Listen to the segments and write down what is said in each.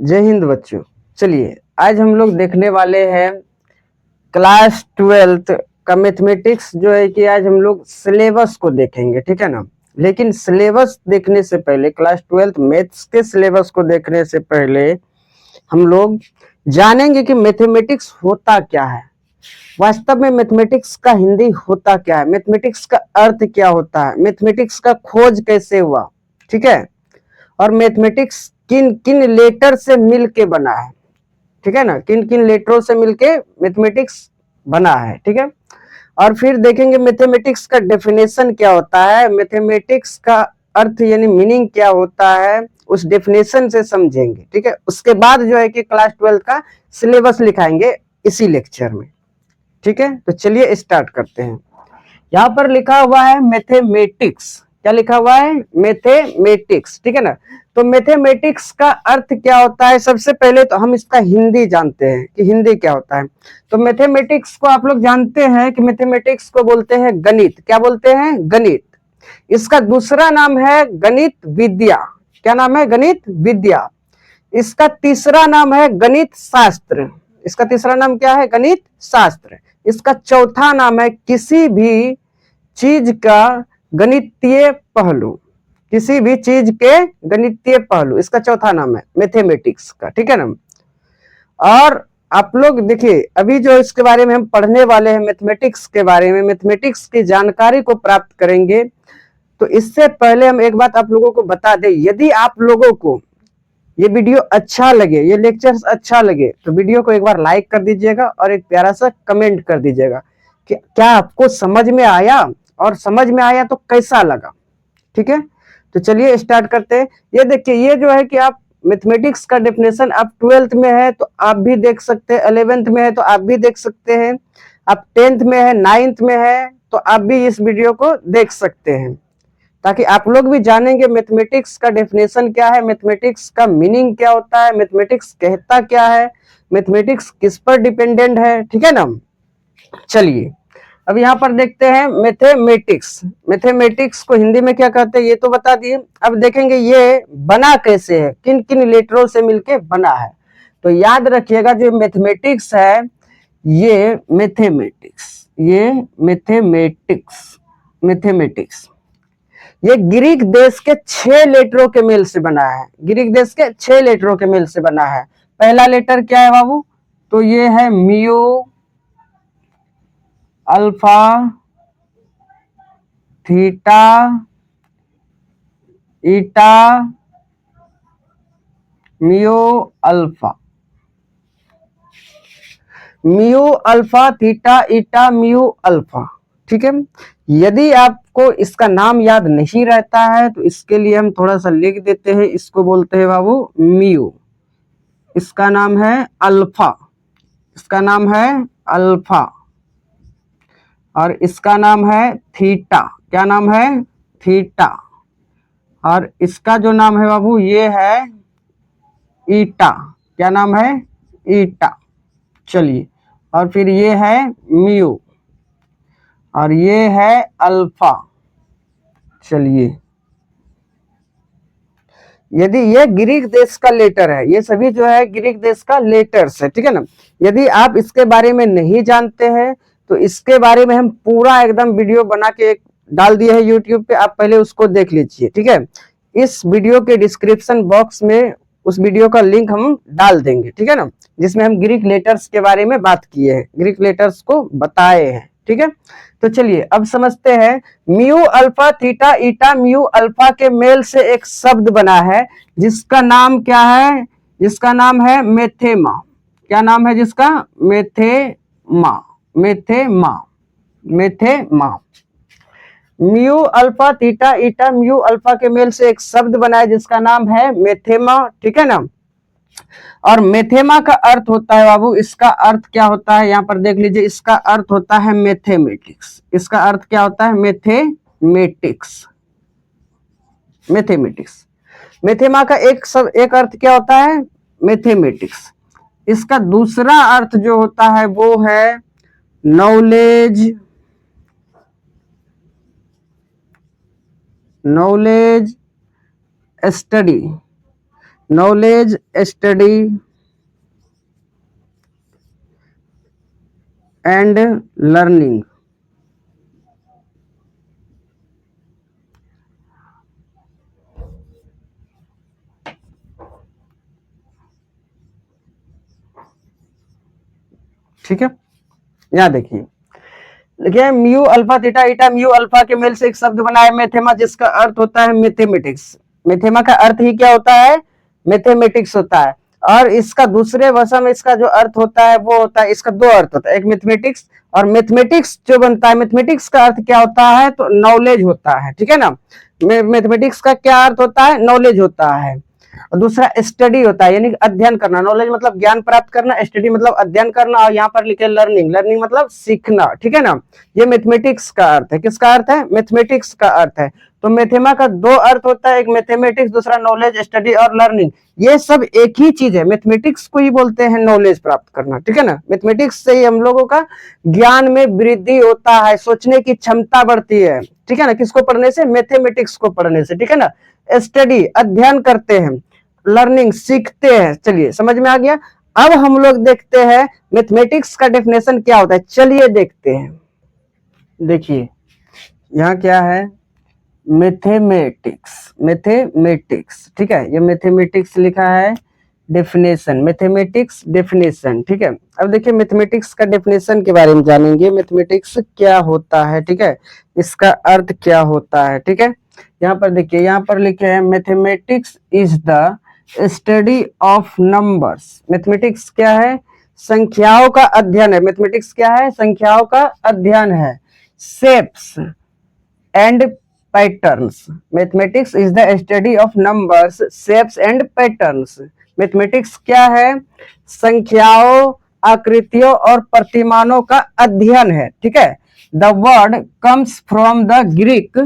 जय हिंद बच्चों। चलिए आज हम लोग देखने वाले हैं क्लास 12th का मैथमेटिक्स जो है कि आज हम लोग सिलेबस को देखेंगे, ठीक है ना। लेकिन सिलेबस देखने से पहले, क्लास 12th मैथ्स के सिलेबस को देखने से पहले हम लोग जानेंगे कि मैथमेटिक्स होता क्या है, वास्तव में मैथमेटिक्स का हिंदी होता क्या है, मैथमेटिक्स का अर्थ क्या होता है, मैथमेटिक्स का खोज कैसे हुआ, ठीक है। और मैथमेटिक्स किन किन लेटर से मिलके बना है, ठीक है ना, किन किन लेटरों से मिलके मैथमेटिक्स बना है, ठीक है। और फिर देखेंगे मैथमेटिक्स का डेफिनेशन क्या होता है, मैथमेटिक्स का अर्थ यानी मीनिंग क्या होता है, उस डेफिनेशन से समझेंगे, ठीक है। उसके बाद जो है कि क्लास 12 का सिलेबस लिखाएंगे इसी लेक्चर में, ठीक है। तो चलिए स्टार्ट करते हैं। यहाँ पर लिखा हुआ है मैथमेटिक्स, क्या लिखा हुआ है, मैथमेटिक्स, ठीक है ना। तो मैथमेटिक्स का अर्थ क्या होता है, सबसे पहले तो हम इसका हिंदी जानते हैं कि हिंदी क्या होता है। तो मैथमेटिक्स को आप लोग जानते हैं कि मैथमेटिक्स को बोलते हैं गणित, क्या बोलते हैं, गणित। इसका दूसरा नाम है गणित विद्या, क्या नाम है, गणित विद्या। इसका तीसरा नाम है गणित शास्त्र, इसका तीसरा नाम क्या है, गणित शास्त्र। इसका चौथा नाम है किसी भी चीज का गणितीय पहलू, किसी भी चीज के गणितीय पहलू, इसका चौथा नाम है मैथमेटिक्स का, ठीक है ना। और आप लोग देखिए अभी जो इसके बारे में हम पढ़ने वाले हैं, मैथमेटिक्स के बारे में, मैथमेटिक्स की जानकारी को प्राप्त करेंगे। तो इससे पहले हम एक बात आप लोगों को बता दें, यदि आप लोगों को ये वीडियो अच्छा लगे, ये लेक्चर्स अच्छा लगे, तो वीडियो को एक बार लाइक कर दीजिएगा और एक प्यारा सा कमेंट कर दीजिएगा कि क्या आपको समझ में आया, और समझ में आया तो कैसा लगा, ठीक है। तो चलिए स्टार्ट करते हैं। ये देखिए, ये जो है कि आप मैथमेटिक्स का डेफिनेशन आप 12th में है तो आप भी देख सकते हैं, 11th में है तो आप भी देख सकते हैं, आप 10th में है, 9th में है तो आप भी इस वीडियो को देख सकते हैं, ताकि आप लोग भी जानेंगे मैथमेटिक्स का डेफिनेशन क्या है, मैथमेटिक्स का मीनिंग क्या होता है, मैथमेटिक्स कहता क्या है, मैथमेटिक्स किस पर डिपेंडेंट है, ठीक है ना। चलिए अब यहाँ पर देखते हैं मैथमेटिक्स, मैथमेटिक्स को हिंदी में क्या कहते हैं ये तो बता दिए। अब देखेंगे ये बना कैसे है, किन किन लेटरों से मिलके बना है। तो याद रखिएगा जो मैथमेटिक्स है, ये मैथमेटिक्स, ये मैथमेटिक्स, मैथमेटिक्स ये ग्रीक देश के 6 लेटरों के मेल से बना है, ग्रीक देश के 6 लेटरों के मेल से बना है। पहला लेटर क्या है बाबू, तो ये है mu, alpha, theta, eta, mu, alpha, mu, alpha, theta, eta, mu, alpha, ठीक है। यदि आपको इसका नाम याद नहीं रहता है तो इसके लिए हम थोड़ा सा लिख देते हैं, इसको बोलते हैं बाबू म्यू, इसका नाम है अल्फा, इसका नाम है अल्फा, और इसका नाम है थीटा, क्या नाम है, थीटा, और इसका जो नाम है बाबू ये है ईटा, क्या नाम है, ईटा। चलिए, और फिर ये है म्यू, और ये है अल्फा। चलिए, यदि ये ग्रीक देश का लेटर है, ये सभी जो है ग्रीक देश का लेटर्स है, ठीक है ना। यदि आप इसके बारे में नहीं जानते हैं तो इसके बारे में हम पूरा एकदम वीडियो बना के डाल दिए है यूट्यूब पे, आप पहले उसको देख लीजिए, ठीक है। इस वीडियो के डिस्क्रिप्शन बॉक्स में उस वीडियो का लिंक हम डाल देंगे, ठीक है ना, जिसमें हम ग्रीक लेटर्स के बारे में बात किए हैं, ग्रीक लेटर्स को बताए हैं, ठीक है। तो चलिए अब समझते हैं, mu, alpha, theta, eta, mu, alpha के मेल से एक शब्द बना है जिसका नाम क्या है, जिसका नाम है मेथेमा, क्या नाम है जिसका, मेथेमा, मेथेमा, मेथेमा। Mu, alpha, theta, eta, mu, alpha के मेल से एक शब्द बना है जिसका नाम है मेथेमा, ठीक है ना। और मेथेमा का अर्थ होता है बाबू, इसका अर्थ क्या होता है, यहाँ पर देख लीजिए, इसका अर्थ होता है मैथमेटिक्स, इसका अर्थ क्या होता है, मैथमेटिक्स, मैथमेटिक्स। मेथेमा का एक अर्थ क्या होता है, मैथमेटिक्स। इसका दूसरा अर्थ जो होता है वो है knowledge, knowledge study, knowledge study and learning. ठीक है, यहां देखिए mu alpha theta eta mu alpha के मेल से एक शब्द बना है मैथेमा, जिसका अर्थ होता है मैथमेटिक्स। मैथेमा का अर्थ ही क्या होता है? मैथमेटिक्स होता है। और इसका दूसरे भाषा में इसका जो अर्थ होता है वो होता है, इसका दो अर्थ होता है, एक मैथमेटिक्स और मैथमेटिक्स जो बनता है, मैथमेटिक्स का अर्थ क्या होता है? तो नॉलेज होता है। ठीक है ना, मैथमेटिक्स का क्या अर्थ होता है? नॉलेज होता है। और दूसरा स्टडी होता है, यानी अध्ययन करना। नॉलेज मतलब ज्ञान प्राप्त करना, स्टडी मतलब अध्ययन करना, और यहाँ पर लिखे लर्निंग, लर्निंग मतलब सीखना। ठीक है ना, ये मैथमेटिक्स का अर्थ है। किसका अर्थ है? मैथमेटिक्स का अर्थ है। तो मैथेमा का दो अर्थ होता है, एक मैथमेटिक्स, दूसरा नॉलेज स्टडी और लर्निंग। ये सब एक ही चीज है, मैथमेटिक्स को ही बोलते हैं नॉलेज प्राप्त करना। ठीक है ना, मैथमेटिक्स से ही हम लोगों का ज्ञान में वृद्धि होता है, सोचने की क्षमता बढ़ती है। ठीक है ना, किसको पढ़ने से? मैथमेटिक्स को पढ़ने से। ठीक है ना, स्टडी अध्ययन करते हैं, लर्निंग सीखते हैं। चलिए समझ में आ गया। अब हम लोग देखते हैं मैथमेटिक्स का डेफिनेशन क्या होता है। चलिए देखते हैं। देखिए यहाँ क्या है, मैथमेटिक्स, मैथमेटिक्स। ठीक है, ये मैथमेटिक्स लिखा है, डेफिनेशन, मैथमेटिक्स डेफिनेशन। ठीक है, अब देखिए मैथमेटिक्स का डेफिनेशन के बारे में जानेंगे, मैथमेटिक्स क्या होता है। ठीक है, इसका अर्थ क्या होता है। ठीक है, यहाँ पर देखिए, यहाँ पर लिखे हैं mathematics is the study of numbers. Mathematics क्या है? संख्याओं का अध्ययन है। मैथमेटिक्स क्या है? संख्याओं का अध्ययन है। Shapes and patterns. Mathematics is the study of numbers, shapes and patterns. Mathematics क्या है? संख्याओं, आकृतियों और प्रतिमानों का अध्ययन है। ठीक है, the word comes from the Greek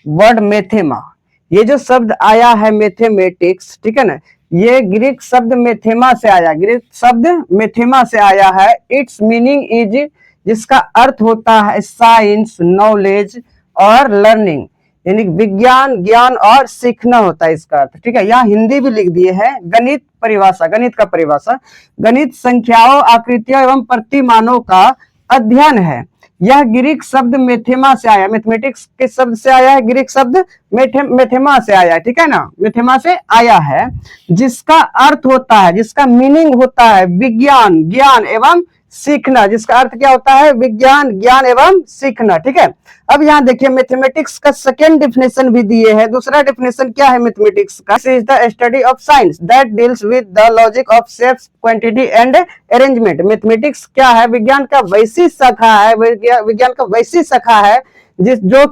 word mathema. ये जो शब्द आया है मैथमेटिक्स, ठीक है ना, ये ग्रीक शब्द मैथेमा से आया, ग्रीक शब्द मैथेमा से आया है। इट्स मीनिंग इज, जिसका अर्थ होता है साइंस, नॉलेज और लर्निंग, यानी विज्ञान, ज्ञान और सीखना होता है इसका अर्थ। ठीक है, यहाँ हिंदी भी लिख दिए हैं। गणित परिभाषा, गणित का परिभाषा, गणित संख्याओं, आकृतियों एवं प्रतिमानों का अध्ययन है। यह ग्रीक शब्द मैथेमा से आया, मैथमेटिक्स के शब्द से आया है, ग्रीक शब्द मैथेमा से आया है। ठीक है ना, मैथेमा से आया है, जिसका अर्थ होता है, जिसका मीनिंग होता है विज्ञान, ज्ञान एवं सीखना। जिसका अर्थ क्या होता है? विज्ञान, ज्ञान एवं सीखना। ठीक है, अब यहाँ देखिए मैथमेटिक्स का सेकेंड डेफिनेशन भी दिए है। दूसरा डेफिनेशन क्या है मैथमेटिक्स का? This is the study of science that deals with the logic of shapes, quantity and arrangement. Mathematics क्या है? विज्ञान का वैसी शाखा है, विज्ञान का वैसी शाखा है जो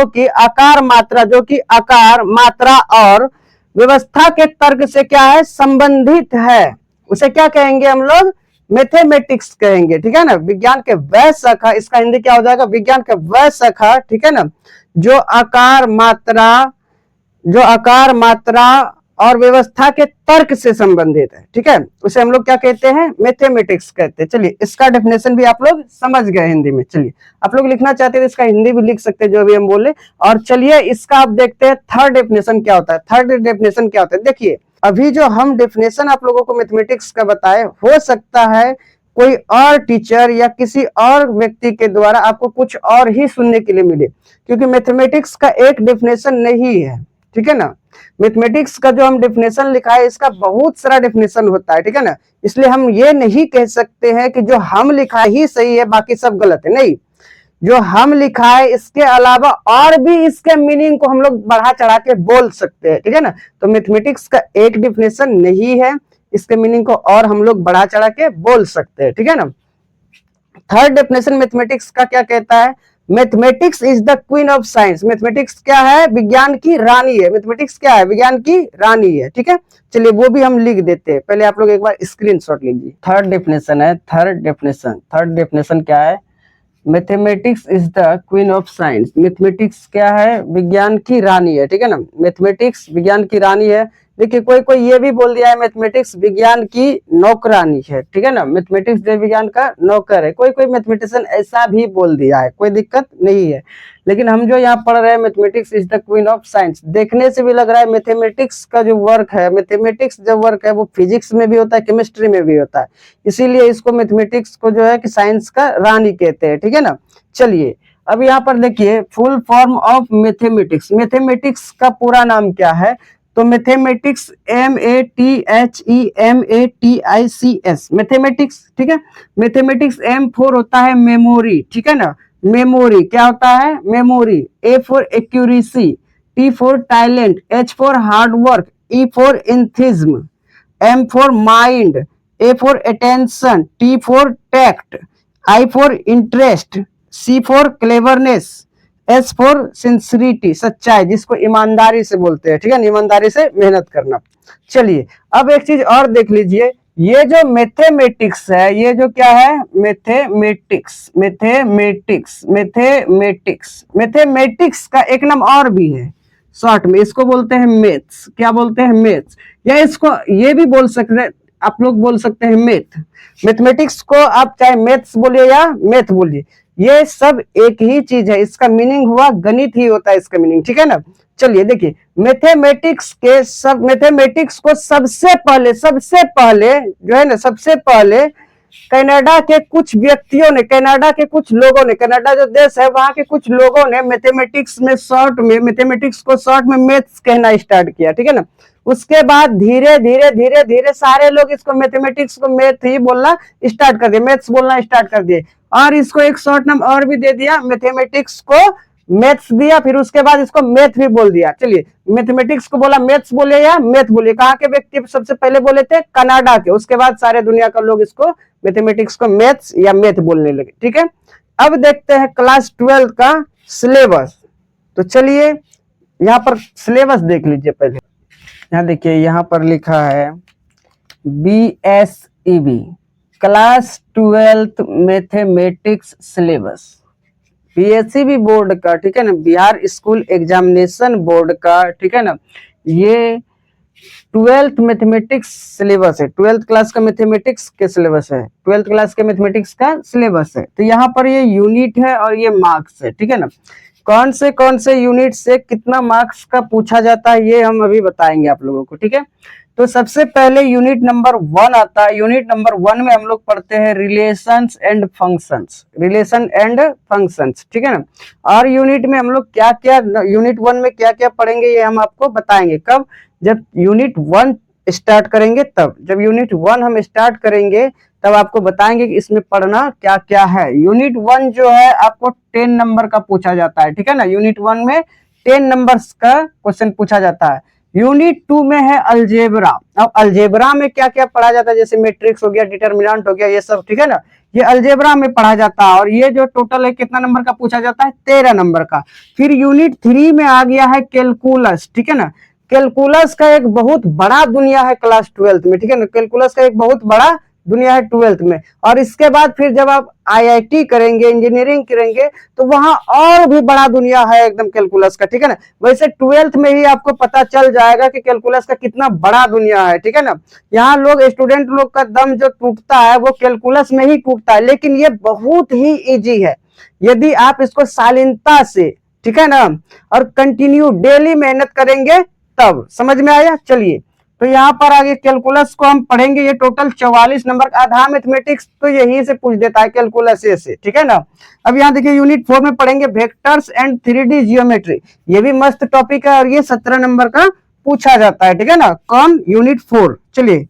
कि आकार, मात्रा, जो कि आकार, मात्रा और व्यवस्था के तर्क से क्या है? संबंधित है। उसे क्या कहेंगे हम लोग? मैथमेटिक्स कहेंगे। ठीक है ना, विज्ञान के वह शाखा, इसका हिंदी क्या हो जाएगा? विज्ञान के वह शाखा, ठीक है ना, जो आकार, मात्रा और व्यवस्था के तर्क से संबंधित है। ठीक है, उसे हम लोग क्या कहते हैं? मैथमेटिक्स कहते हैं। चलिए इसका डेफिनेशन भी आप लोग समझ गए हिंदी में। चलिए आप लोग लिखना चाहते हैं इसका हिंदी भी लिख सकते हैं, जो भी हम बोले। और चलिए इसका आप देखते हैं थर्ड डेफिनेशन क्या होता है। थर्ड डेफिनेशन क्या होता है? देखिए अभी जो हम डेफिनेशन आप लोगों को मैथमेटिक्स का बताए, हो सकता है कोई और टीचर या किसी और व्यक्ति के द्वारा आपको कुछ और ही सुनने के लिए मिले, क्योंकि मैथमेटिक्स का एक डेफिनेशन नहीं है। ठीक है ना, मैथमेटिक्स का जो हम डेफिनेशन लिखा है, इसका बहुत सारा डेफिनेशन होता है। ठीक है ना, इसलिए हम ये नहीं कह सकते हैं कि जो हम लिखा ही सही है, बाकी सब गलत है। नहीं, जो हम लिखा है इसके अलावा और भी इसके मीनिंग को हम लोग बढ़ा चढ़ा के बोल सकते हैं। ठीक है ना, तो मैथमेटिक्स का एक डेफिनेशन नहीं है, इसके मीनिंग को और हम लोग बढ़ा चढ़ा के बोल सकते हैं। ठीक है ना, थर्ड डेफिनेशन मैथमेटिक्स का क्या कहता है? Mathematics is the queen of science. Mathematics क्या है? विज्ञान की रानी है। मैथमेटिक्स क्या है? विज्ञान की रानी है। ठीक है, चलिए वो भी हम लिख देते हैं। पहले आप लोग एक बार स्क्रीनशॉट लीजिए। थर्ड डेफिनेशन है, थर्ड डेफिनेशन क्या है? Mathematics is the queen of science. Mathematics क्या है? विज्ञान की रानी है। ठीक है ना, मैथमेटिक्स विज्ञान की रानी है। देखिए कोई कोई ये भी बोल दिया है मैथमेटिक्स विज्ञान की नौकरानी है, ठीक है ना, मैथमेटिक्स जो विज्ञान का नौकर है, कोई कोई मैथमेटिशियन ऐसा भी बोल दिया है, कोई दिक्कत नहीं है। लेकिन हम जो यहाँ पढ़ रहे हैं mathematics is the queen of science, देखने से भी लग रहा है मैथमेटिक्स का जो वर्क है, मैथमेटिक्स जो वर्क है वो फिजिक्स में भी होता है, केमिस्ट्री में भी होता है, इसीलिए इसको मैथमेटिक्स को जो है कि साइंस का रानी कहते हैं, ठीक है ना। चलिए अब यहाँ पर देखिए full form of mathematics, mathematics का पूरा नाम क्या है, तो मैथमेटिक्स MATHEMATICS, मैथमेटिक्स, ठीक है। मैथमेटिक्स M फॉर होता है मेमोरी, ठीक है ना, मेमोरी क्या होता है, memory. A for accuracy, T for talent, H for hard work, E for enthusiasm, M for mind, A for attention, T for tact, I for interest, C for cleverness, S for sincerity, सच्चाई, जिसको ईमानदारी से बोलते हैं, ठीक है, ईमानदारी से मेहनत करना। चलिए अब एक चीज और देख लीजिए, ये जो मैथमेटिक्स है, ये जो क्या है, मैथमेटिक्स, मैथमेटिक्स, मैथमेटिक्स, मैथमेटिक्स का एक नाम और भी है शॉर्ट में, इसको बोलते हैं मैथ्स, क्या बोलते हैं, मैथ्स, या इसको ये भी बोल सकते हैं, आप लोग बोल सकते हैं मैथ। मैथमेटिक्स को आप चाहे मैथ्स बोलिए या मैथ बोलिए, ये सब एक ही चीज है, इसका मीनिंग हुआ गणित ही होता है इसका मीनिंग, ठीक है ना। चलिए देखिए मैथमेटिक्स को सबसे पहले जो है ना, सबसे पहले कनाडा के कुछ व्यक्तियों ने, कनाडा के कुछ लोगों ने, कनाडा जो देश है वहां के कुछ लोगों ने मैथमेटिक्स में शॉर्ट में, मैथमेटिक्स को शॉर्ट में मैथ्स कहना स्टार्ट किया, ठीक है ना। उसके बाद धीरे धीरे सारे लोग इसको मैथमेटिक्स को मैथ ही बोलना स्टार्ट कर दिए, मैथ्स बोलना स्टार्ट कर दिए, और इसको एक शॉर्ट नाम और भी दे दिया, मैथमेटिक्स को मैथ्स दिया, फिर उसके बाद इसको मैथ भी बोल दिया। चलिए मैथमेटिक्स को बोला मैथ्स बोले या मैथ बोले, कहाँ के व्यक्ति सबसे पहले बोले थे, कनाडा के, उसके बाद सारे दुनिया का लोग इसको मैथमेटिक्स को मैथ्स या मैथ बोलने लगे, ठीक है। अब देखते हैं क्लास 12 का सिलेबस, तो चलिए यहाँ पर सिलेबस देख लीजिए पहले। यहाँ देखिए यहाँ पर लिखा है BSEB class 12 mathematics syllabus, BSEB board का, ठीक है ना, बिहार स्कूल एग्जामिनेशन बोर्ड का, ठीक है ना, ये 12th मैथमेटिक्स सिलेबस है, 12th क्लास का मैथमेटिक्स के सिलेबस है, 12th क्लास के मैथमेटिक्स का सिलेबस है। तो यहाँ पर ये यूनिट है और ये मार्क्स है, ठीक है ना। कौन से यूनिट से कितना मार्क्स का पूछा जाता है ये हम अभी बताएंगे आप लोगों को, ठीक है। तो सबसे पहले यूनिट नंबर 1 आता है, यूनिट नंबर 1 में हम लोग पढ़ते हैं relations and functions, relation and functions, ठीक है ना। और यूनिट में हम लोग क्या क्या, यूनिट 1 में क्या क्या पढ़ेंगे ये हम आपको बताएंगे, कब, जब यूनिट 1 स्टार्ट करेंगे तब, जब यूनिट 1 हम स्टार्ट करेंगे तब आपको बताएंगे कि इसमें पढ़ना क्या क्या है। यूनिट 1 जो है आपको 10 नंबर का पूछा जाता है, ठीक है ना, यूनिट 1 में 10 नंबर्स का क्वेश्चन पूछा जाता है। यूनिट 2 में है अलजेब्रा, अब अलजेब्रा में क्या क्या पढ़ा जाता है, जैसे मैट्रिक्स हो गया, डिटर्मिनेंट हो गया, ये सब, ठीक है ना, ये अलजेब्रा में पढ़ा जाता है, और ये जो टोटल है कितना नंबर का पूछा जाता है, 13 नंबर का। फिर यूनिट 3 में आ गया है कैलकुलस, ठीक है ना, कैलकुलस का एक बहुत बड़ा दुनिया है क्लास 12 में, ठीक है ना, कैलकुलस का एक बहुत बड़ा दुनिया है 12th में। और इसके बाद फिर जब आप IIT करेंगे, इंजीनियरिंग करेंगे, तो वहां और भी बड़ा दुनिया है एकदम कैलकुलस का, ठीक है ना। वैसे 12th में ही आपको पता चल जाएगा कि कैलकुलस का कितना बड़ा दुनिया है, ठीक है ना। यहाँ लोग, स्टूडेंट लोग का दम जो टूटता है वो कैलकुलस में ही टूटता है, लेकिन ये बहुत ही इजी है यदि आप इसको शालीनता से, ठीक है ना, और कंटिन्यू डेली मेहनत करेंगे तब। समझ में आया। चलिए तो यहाँ पर आगे कैलकुलस को हम पढ़ेंगे, ये टोटल 44 नंबर का, आधा मैथमेटिक्स तो यही से पूछ देता है कैलकुलस से, ठीक है ना। अब यहाँ देखिए यूनिट 4 में पढ़ेंगे वेक्टर्स एंड 3D जियोमेट्री, ये भी मस्त टॉपिक है और ये 17 नंबर का पूछा जाता है, ठीक है ना। कौन, यूनिट 4। चलिए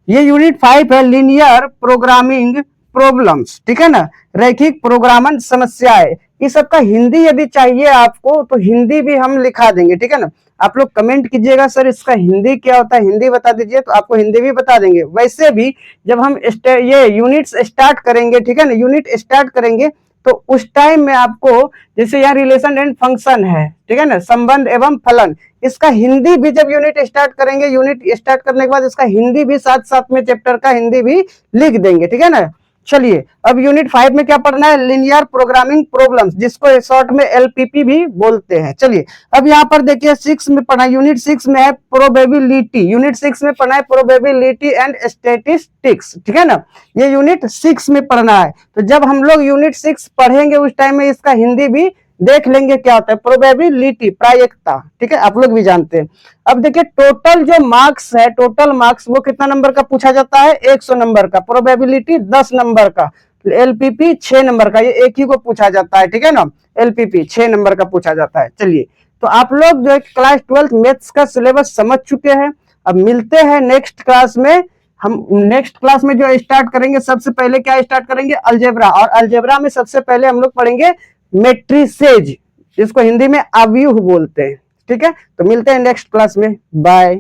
ये यूनिट 5 है लीनियर प्रोग्रामिंग प्रॉब्लम्स, ठीक है ना, रैखिक प्रोग्रामन समस्याएं। ये सबका हिंदी यदि चाहिए आपको तो हिंदी भी हम लिखा देंगे, ठीक है ना। आप लोग कमेंट कीजिएगा सर इसका हिंदी क्या होता है, हिंदी बता दीजिए, तो आपको हिंदी भी बता देंगे। वैसे भी जब हम ये यूनिट्स स्टार्ट करेंगे, ठीक है ना, यूनिट स्टार्ट करेंगे तो उस टाइम में आपको, जैसे यहाँ रिलेशन एंड फंक्शन है, ठीक है ना, संबंध एवं फलन, इसका हिंदी भी जब यूनिट स्टार्ट करेंगे, यूनिट स्टार्ट करने के बाद इसका हिंदी भी साथ साथ में चैप्टर का हिंदी भी लिख देंगे, ठीक है ना। चलिए अब यूनिट 5 में क्या पढ़ना है, लिनियर प्रोग्रामिंग प्रॉब्लम्स, जिसको शॉर्ट में एलपीपी भी बोलते हैं। चलिए अब यहाँ पर देखिए 6 में पढ़ना, यूनिट 6 में है प्रोबेबिलिटी, यूनिट 6 में पढ़ना है प्रोबेबिलिटी एंड स्टैटिस्टिक्स, ठीक है ना, ये यूनिट 6 में पढ़ना है। तो जब हम लोग यूनिट 6 पढ़ेंगे उस टाइम में इसका हिंदी भी देख लेंगे क्या होता है, प्रोबेबिलिटी, प्रायिकता, ठीक है, आप लोग भी जानते हैं। अब देखिए टोटल जो मार्क्स है, टोटल मार्क्स वो कितना नंबर का पूछा जाता है, 100 नंबर का, प्रोबेबिलिटी 10 नंबर का, एलपीपी 6 नंबर का, ये एक ही को पूछा जाता है, ठीक है ना, एलपीपी 6 नंबर का पूछा जाता है। चलिए तो आप लोग जो है क्लास 12 मैथ्स का सिलेबस समझ चुके हैं। अब मिलते हैं नेक्स्ट क्लास में। हम नेक्स्ट क्लास में जो स्टार्ट करेंगे, सबसे पहले क्या स्टार्ट करेंगे, अलजेब्रा, और अलजेब्रा में सबसे पहले हम लोग पढ़ेंगे मैट्रिसेज, जिसको हिंदी में अवयव बोलते हैं, ठीक है। तो मिलते हैं नेक्स्ट क्लास में, बाय।